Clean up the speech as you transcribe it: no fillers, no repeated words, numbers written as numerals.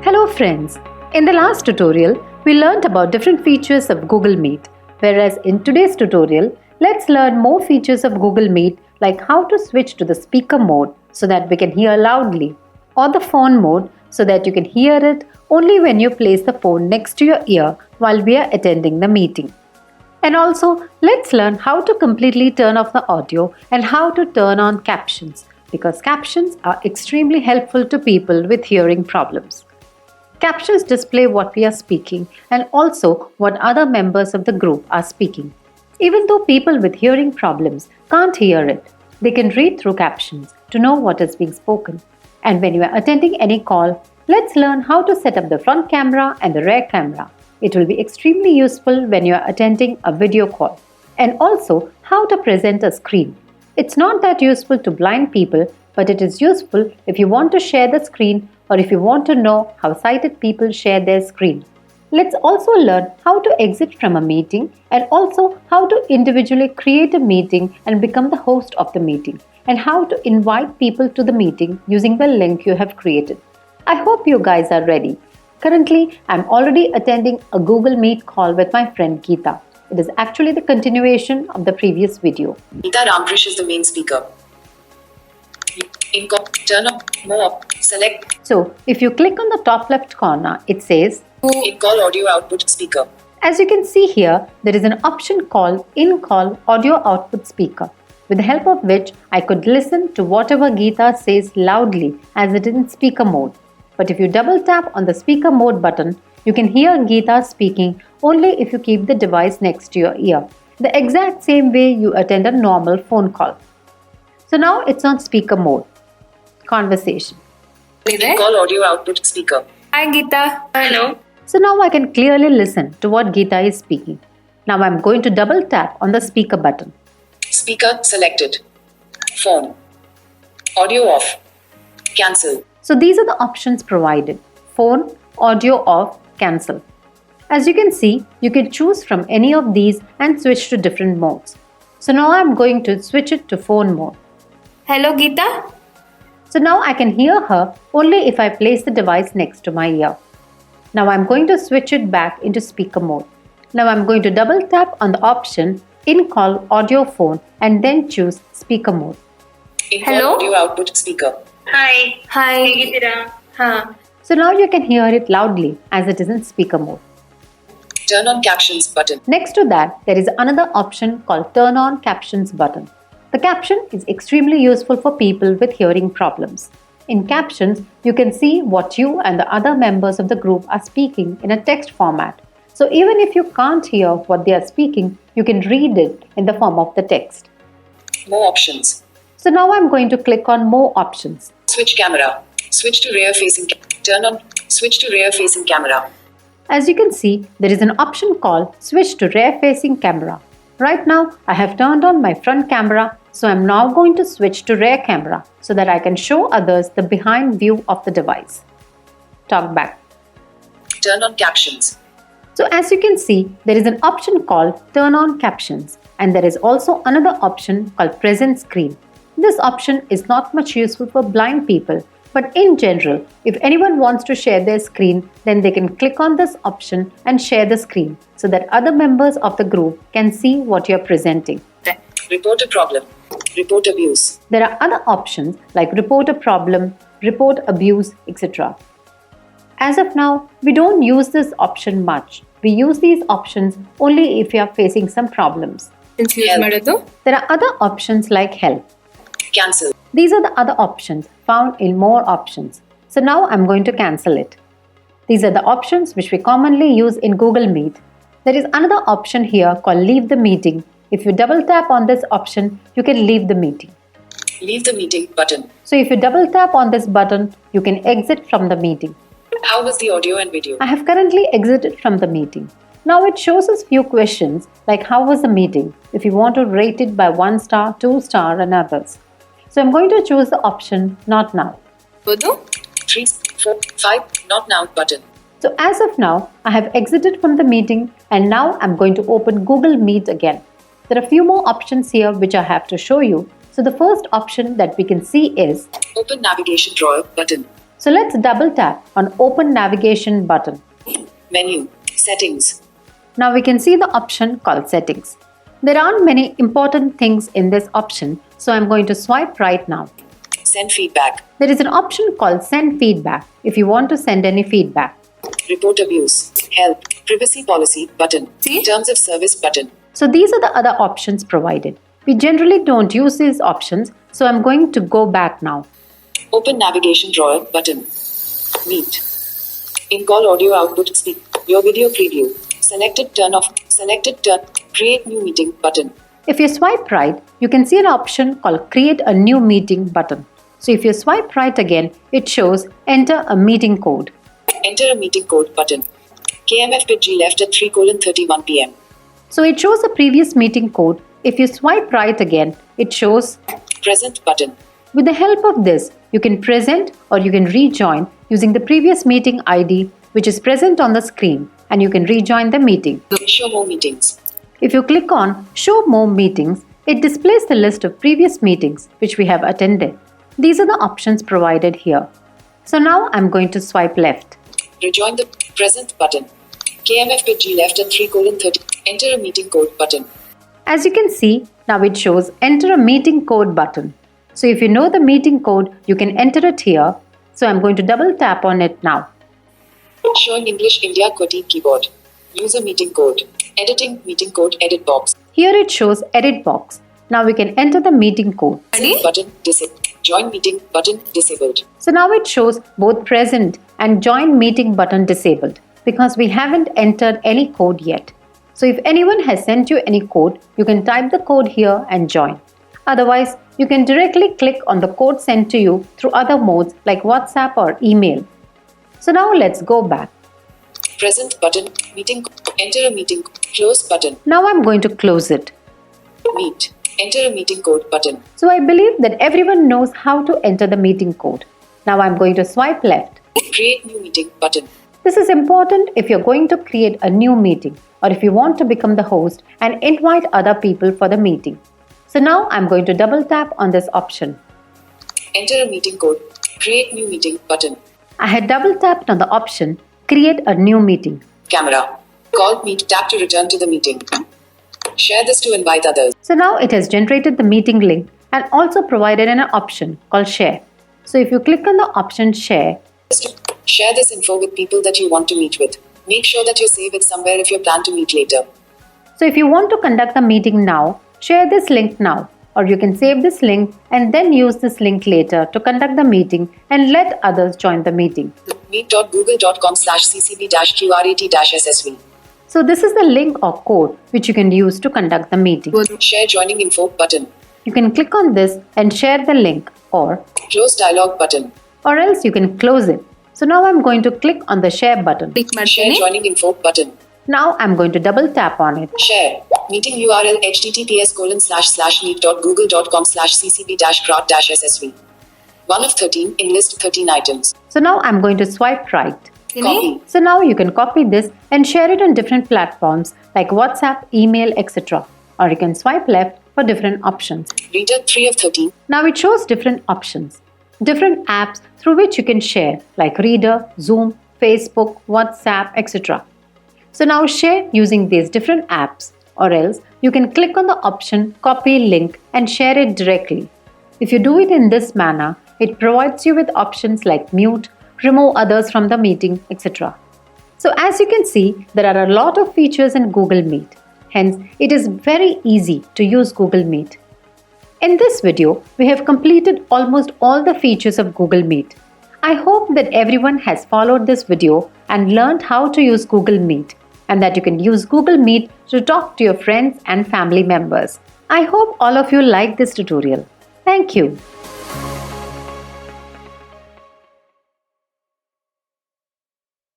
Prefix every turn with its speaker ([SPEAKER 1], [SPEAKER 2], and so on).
[SPEAKER 1] Hello friends, in the last tutorial, we learned about different features of Google Meet, whereas in today's tutorial, let's learn more features of Google Meet like how to switch to the speaker mode so that we can hear loudly, or the phone mode so that you can hear it only when you place the phone next to your ear while we are attending the meeting. And also, let's learn how to completely turn off the audio and how to turn on captions, because captions are extremely helpful to people with hearing problems. Captions display what we are speaking and also what other members of the group are speaking. Even though people with hearing problems can't hear it, they can read through captions to know what is being spoken. And when you are attending any call, let's learn how to set up the front camera and the rear camera. It will be extremely useful when you are attending a video call. And also how to present a screen. It's not that useful to blind people, but it is useful if you want to share the screen or if you want to know how sighted people share their screen. Let's also learn how to exit from a meeting and also how to individually create a meeting and become the host of the meeting, and how to invite people to the meeting using the link you have created. I hope you guys are ready. Currently, I'm already attending a Google Meet call with my friend Geeta. It is actually the continuation of the previous video.
[SPEAKER 2] Geeta Ramkrish is the main speaker. Turn up, more, select.
[SPEAKER 1] So, if you click on the top left corner, it says
[SPEAKER 2] In-call audio output speaker.
[SPEAKER 1] As you can see here, there is an option called In-Call Audio Output Speaker, with the help of which I could listen to whatever Geeta says loudly as it is in speaker mode. But if you double tap on the speaker mode button, you can hear Geeta speaking only if you keep the device next to your ear, the exact same way you attend a normal phone call. So now it's on speaker mode. Conversation.
[SPEAKER 2] In-call audio output speaker.
[SPEAKER 3] Hi Geeta. Hello.
[SPEAKER 1] So now I can clearly listen to what Geeta is speaking. Now I'm going to double tap on the speaker button.
[SPEAKER 2] Speaker selected. Phone. Audio off. Cancel.
[SPEAKER 1] So these are the options provided: phone, audio off, cancel. As you can see, you can choose from any of these and switch to different modes. So now I'm going to switch it to phone mode.
[SPEAKER 3] Hello Geeta.
[SPEAKER 1] So now I can hear her only if I place the device next to my ear. Now I'm going to switch it back into speaker mode. Now I'm going to double tap on the option In-Call Audio Phone and then choose speaker mode.
[SPEAKER 2] In-call
[SPEAKER 3] Hello?
[SPEAKER 2] audio output speaker.
[SPEAKER 3] Hi. Hi Geeta.
[SPEAKER 1] So now you can hear it loudly as it is in speaker mode.
[SPEAKER 2] Turn on captions button.
[SPEAKER 1] Next to that, there is another option called Turn on Captions button. The caption is extremely useful for people with hearing problems. In captions, you can see what you and the other members of the group are speaking in a text format. So even if you can't hear what they are speaking, you can read it in the form of the text.
[SPEAKER 2] More options.
[SPEAKER 1] So now I'm going to click on More Options.
[SPEAKER 2] Switch camera. Switch to rear facing. Turn on. Switch to rear facing camera.
[SPEAKER 1] As you can see, there is an option called Switch to Rear Facing Camera. Right now, I have turned on my front camera, so I'm now going to switch to rear camera so that I can show others the behind view of the device. Talk back.
[SPEAKER 2] Turn on captions.
[SPEAKER 1] So as you can see, there is an option called Turn on Captions, and there is also another option called Present Screen. This option is not much useful for blind people, but in general, if anyone wants to share their screen, then they can click on this option and share the screen so that other members of the group can see what you're presenting.
[SPEAKER 2] Report a problem. Report abuse.
[SPEAKER 1] There are other options like Report a Problem, Report Abuse, etc. As of now, we don't use this option much. We use these options only if you are facing some problems.
[SPEAKER 2] Help.
[SPEAKER 1] There are other options like Help.
[SPEAKER 2] Cancel.
[SPEAKER 1] These are the other options found in More Options. So now I'm going to cancel it. These are the options which we commonly use in Google Meet. There is another option here called Leave the Meeting. If you double tap on this option, you can leave the meeting.
[SPEAKER 2] Leave the meeting button.
[SPEAKER 1] So if you double tap on this button, you can exit from the meeting.
[SPEAKER 2] How was the audio and video?
[SPEAKER 1] I have currently exited from the meeting. Now it shows us few questions like how was the meeting, if you want to rate it by 1 star, 2 star and others. So I'm going to choose the option Not Now.
[SPEAKER 2] 3, 4, 5, not now button.
[SPEAKER 1] So as of now, I have exited from the meeting and now I'm going to open Google Meet again. There are a few more options here which I have to show you. So the first option that we can see is
[SPEAKER 2] Open navigation drawer button.
[SPEAKER 1] So let's double tap on Open Navigation button.
[SPEAKER 2] Menu. Settings.
[SPEAKER 1] Now we can see the option called Settings. There aren't many important things in this option, so I'm going to swipe right now.
[SPEAKER 2] Send feedback.
[SPEAKER 1] There is an option called Send Feedback if you want to send any feedback.
[SPEAKER 2] Report abuse. Help. Privacy policy button. Terms of service button.
[SPEAKER 1] So these are the other options provided. We generally don't use these options, so I'm going to go back now.
[SPEAKER 2] Open navigation drawer button. Meet. In call audio output speak. Your video preview. Selected turn off. Selected turn. Create new meeting button.
[SPEAKER 1] If you swipe right, you can see an option called Create a New Meeting button. So if you swipe right again, it shows Enter a Meeting Code.
[SPEAKER 2] Enter a meeting code button. KMFPG left at 3:31 p.m.
[SPEAKER 1] So it shows the previous meeting code. If you swipe right again, it shows
[SPEAKER 2] Present button.
[SPEAKER 1] With the help of this, you can present or you can rejoin using the previous meeting ID which is present on the screen, and you can rejoin the meeting.
[SPEAKER 2] Show more meetings.
[SPEAKER 1] If you click on Show More Meetings, it displays the list of previous meetings which we have attended. These are the options provided here. So now I'm going to swipe left.
[SPEAKER 2] Rejoin the present button. KMFPG left at 3:30. Enter a meeting code button.
[SPEAKER 1] As you can see, now it shows Enter a Meeting Code button. So if you know the meeting code, you can enter it here. So I'm going to double tap on it now.
[SPEAKER 2] Showing English India QWERTY keyboard. User meeting code. Editing meeting code edit box.
[SPEAKER 1] Here it shows Edit box. Now we can enter the meeting code.
[SPEAKER 3] Ready?
[SPEAKER 2] Button disabled. Join meeting button disabled.
[SPEAKER 1] So now it shows both present and join meeting button disabled because we haven't entered any code yet. So if anyone has sent you any code, you can type the code here and join. Otherwise, you can directly click on the code sent to you through other modes like WhatsApp or email. So now let's go back.
[SPEAKER 2] Present button. Meeting. Enter a meeting. Close button.
[SPEAKER 1] Now I'm going to close it.
[SPEAKER 2] Meet. Enter a meeting code button.
[SPEAKER 1] So I believe that everyone knows how to enter the meeting code. Now I'm going to swipe left.
[SPEAKER 2] Create new meeting button.
[SPEAKER 1] This is important if you're going to create a new meeting or if you want to become the host and invite other people for the meeting. So now I'm going to double tap on this option.
[SPEAKER 2] Enter a meeting code. Create new meeting button.
[SPEAKER 1] I had double tapped on the option Create a New Meeting.
[SPEAKER 2] Camera. Call meet. Tap to return to the meeting. Share this to invite others.
[SPEAKER 1] So now it has generated the meeting link and also provided an option called Share. So if you click on the option Share,
[SPEAKER 2] Share this info with people that you want to meet with. Make sure that you save it somewhere if you plan to meet later.
[SPEAKER 1] so if you want to conduct the meeting now, share this link now, or you can save this link and then use this link later to conduct the meeting and let others join the meeting.
[SPEAKER 2] meet.google.com/ccb-qrat-ssv.
[SPEAKER 1] So this is the link or code which you can use to conduct the meeting.
[SPEAKER 2] Share joining info button.
[SPEAKER 1] You can click on this and share the link, or
[SPEAKER 2] Close dialog button.
[SPEAKER 1] else you can close it. So now I'm going to click on the share button.
[SPEAKER 2] Share joining info button.
[SPEAKER 1] Now I'm going to double tap on it.
[SPEAKER 2] Share. Meeting URL https://meet.google.com/ccb-qrat-ssv. 1 of 13 in list 13 items.
[SPEAKER 1] So now I'm going to swipe right.
[SPEAKER 2] Copy.
[SPEAKER 1] So now you can copy this and share it on different platforms like WhatsApp, email, etc. Or you can swipe left for different options.
[SPEAKER 2] Reader 3 of 13.
[SPEAKER 1] Now it shows different options, different apps through which you can share like Reader, Zoom, Facebook, WhatsApp, etc. So now share using these different apps, or else you can click on the option Copy Link and share it directly. If you do it in this manner, it provides you with options like mute, remove others from the meeting, etc. So as you can see, there are a lot of features in Google Meet. Hence, it is very easy to use Google Meet. In this video, we have completed almost all the features of Google Meet. I hope that everyone has followed this video and learned how to use Google Meet, and that you can use Google Meet to talk to your friends and family members. I hope all of you liked this tutorial. Thank you.